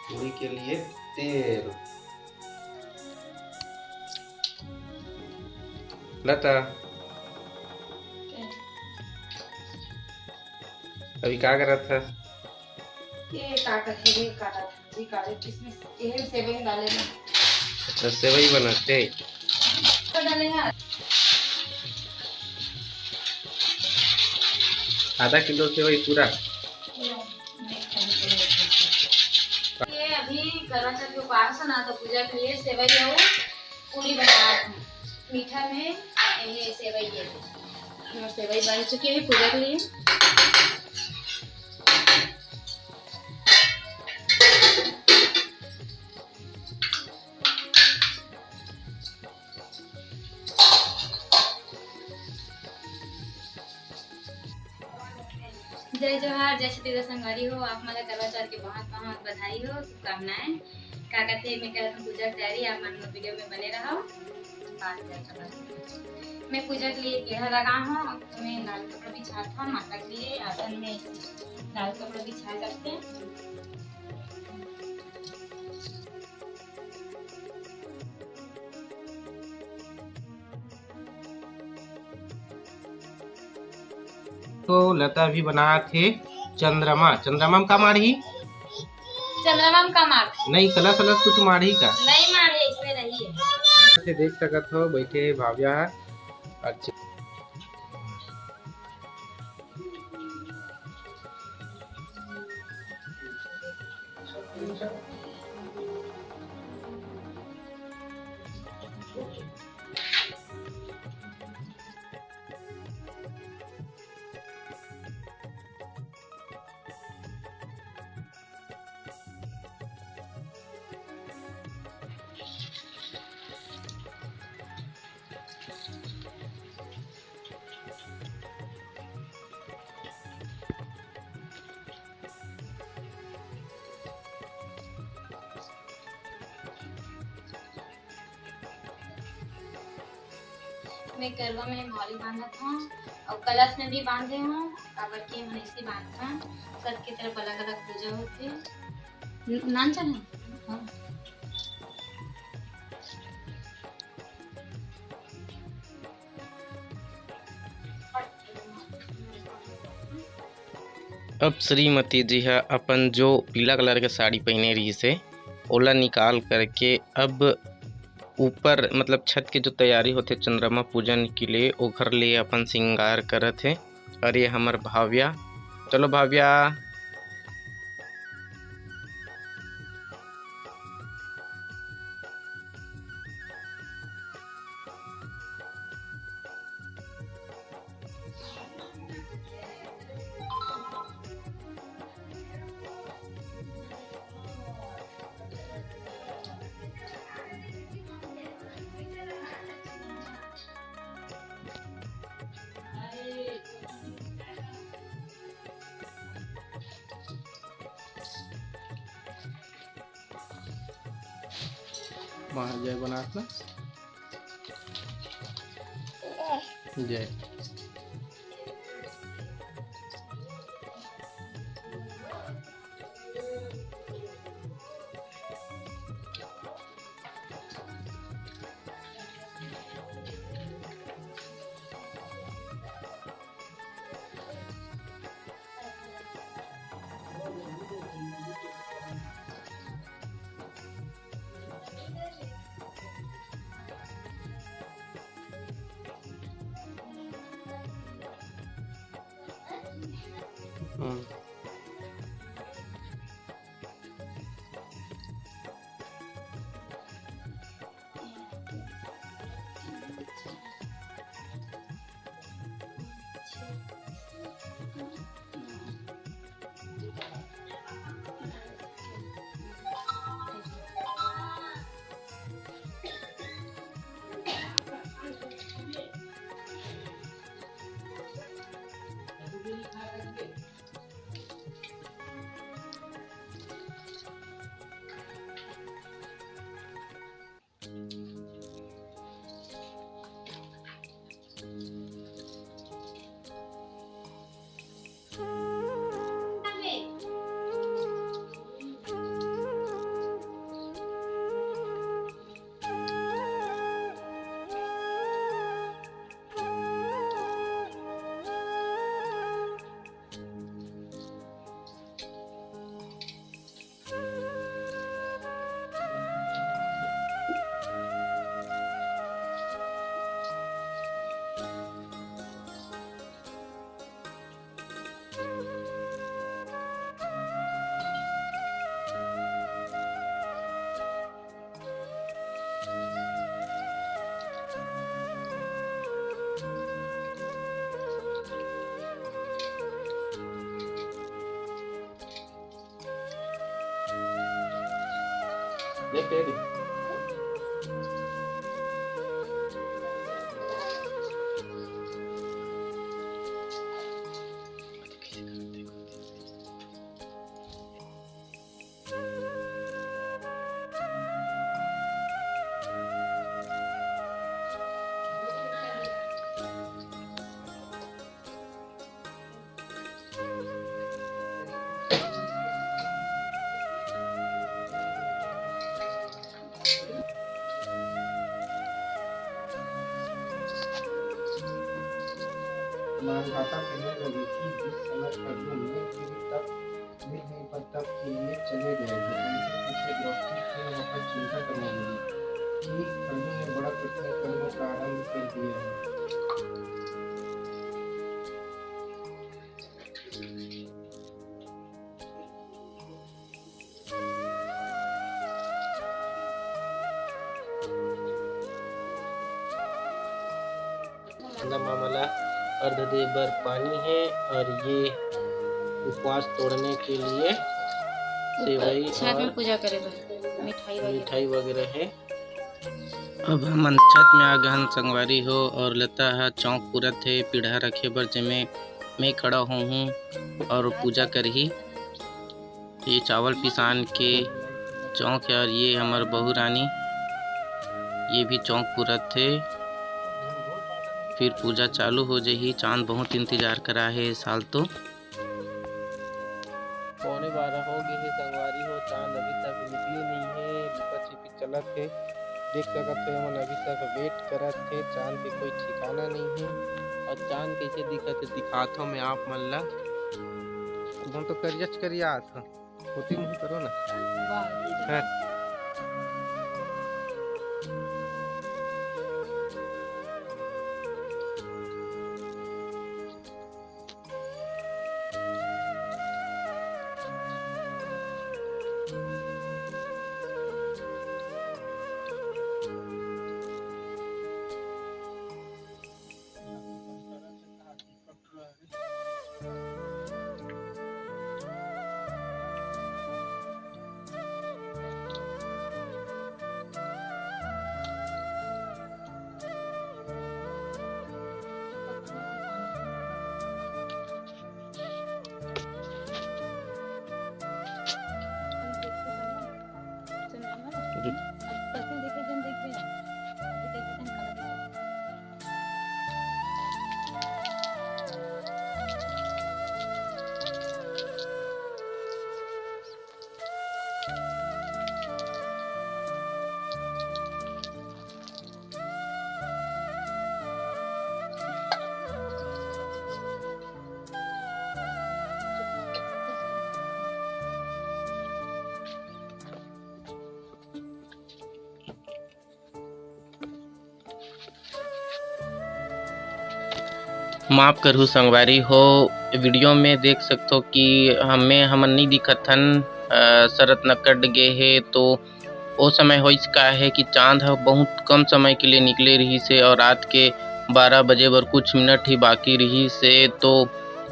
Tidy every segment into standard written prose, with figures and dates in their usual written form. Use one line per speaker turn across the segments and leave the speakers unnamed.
पूरी के लिए तेल। लता अभी क्या कर रहा था?
ये काटा है, काटा था जी, काटे किसमें ये सेवई डाले ना।
अच्छा सेवई बनाते
तो डाले यार,
आधा किलो सेवई पूरा।
ये अभी करवा चौथ के उपवास है ना, तो पूजा के लिए सेवई और पूरी बना मीठा में ये सेवई है। और सेवई बन चुकी है पूजा के लिए। जय जोहार, जय श्री संगवारी हो। आप मला करवा चौथ के बहुत बहुत बधाई हो, शुभकामनाएं। क्या कहते हैं, मैं कह रहा पूजा की तैयारी, आप मन वीडियो में बने रहो। मैं पूजा के लिए पेड़ा लगा हूँ, तो मैं लाल कपड़ा बिछाता हूँ माता के लिए। आसन में लाल कपड़ा बिछा करते हैं।
तो लता भी बना थे चंद्रमा। चंद्रमा में का माढ़ी?
चंद्रमा में का मार
नहीं, कलश कलश कुछ माढ़ी का
नहीं मारे, इसमें रही है।
देख सकत हो बैठे भाव्या अच्छे।
मैं करवा में मौली बांधा था और कलश में भी बांधे हूँ। काबर के मैंने इसी बांधा सबके तरफ अलग अलग पूजा होती। नान चले हाँ।
अब श्रीमती जी है अपन जो पीला कलर के साड़ी पहने रही से ओला निकाल करके अब ऊपर मतलब छत की जो तैयारी होते चंद्रमा पूजन के लिए वो घर ले अपन श्रृंगार करत है। और ये हमार भाव्या। चलो भाव्या। जय बनात ना जय। देख दे
मानधाता कहने लगे कि जिस समय कभी उन्हें फिर तब मिल नहीं पर तब के लिए चले गए थे। उनके पीछे द्रौपदी फिर होकर चिंता करने लगी कि अर्जुन ने बड़ा कठिन कर्म प्रारंभ कर दिया है।
मामला अर्धदेव बर पानी है और ये उपवास तोड़ने के लिए सेवई
छठ में
और
पूजा करे बा
मिठाई वगैरह है। अब हम छत में आ गहन संगवारी हो और लता है चौक पूरत है पीढ़ा रखे बर जेमे मैं खड़ा हूँ और पूजा करही। ये चावल पिसान के चौक है और ये हमार बहू रानी ये भी चौक पूरत थे। फिर पूजा चालू हो जाही। चांद बहुत इंतजार करा है साल तो 12:15 हो गए है संगवारी हो। चांद अभी तक निकली नहीं है लुका छिपी चलत है। देख सकत हो हमन अभी तक वेट करत थे। चांद के कोई ठिकाना नहीं है और चांद कैसे दिखत है दिखात हो मैं आप मन ला। तुम तो करियच करियात हो होती नहीं करो ना है। माफ करू संगवारी हो वीडियो में देख सकते हो कि हमन नहीं दिखत हन। शरत न कट गए है तो वो समय होइस का है कि चांद ह बहुत कम समय के लिए निकले रही से और रात के 12 बजे बर कुछ मिनट ही बाकी रही से। तो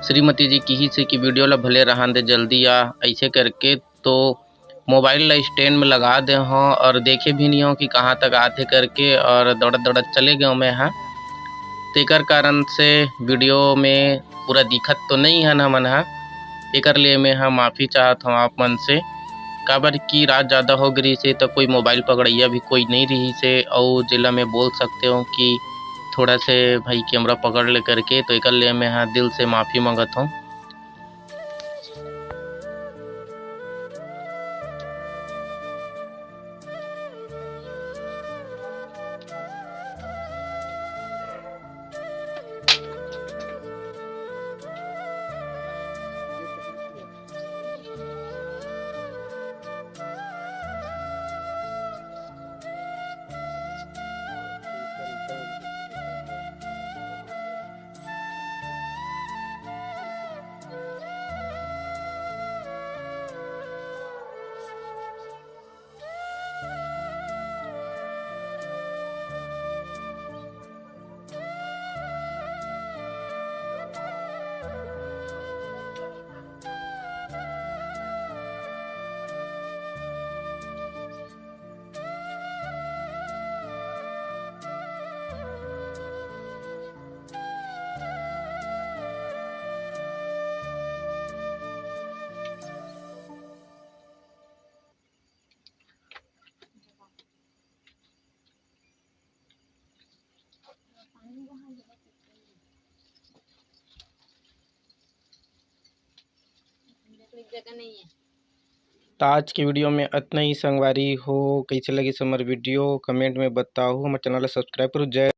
श्रीमती जी की ही से कि वीडियो ला भले रहन दे जल्दी आ ऐसे करके तो मोबाइल ला स्टैंड में लगा दे हों और देखे भी नहीं हो कि कहाँ तक आते करके और दौड़त दौड़त चले गए मैं हाँ। तेकर कारण से वीडियो में पूरा दिखत तो नहीं है हमन हा। एकर लिए मैं हाँ माफ़ी चाहत हूँ आप मन से। काबर की रात ज़्यादा हो गई से तो कोई मोबाइल पकड़ैया भी कोई नहीं रही से और जिला में बोल सकते हो कि थोड़ा से भाई कैमरा पकड़ ले करके। तो एकर लिए मैं हाँ दिल से माफ़ी मांगत हूँ।
एक जगह नहीं है।
तो आज की वीडियो में इतना ही संगवारी हो। कैसे लगी समर वीडियो कमेंट में बताओ। हमारे चैनल सब्सक्राइब करो। जय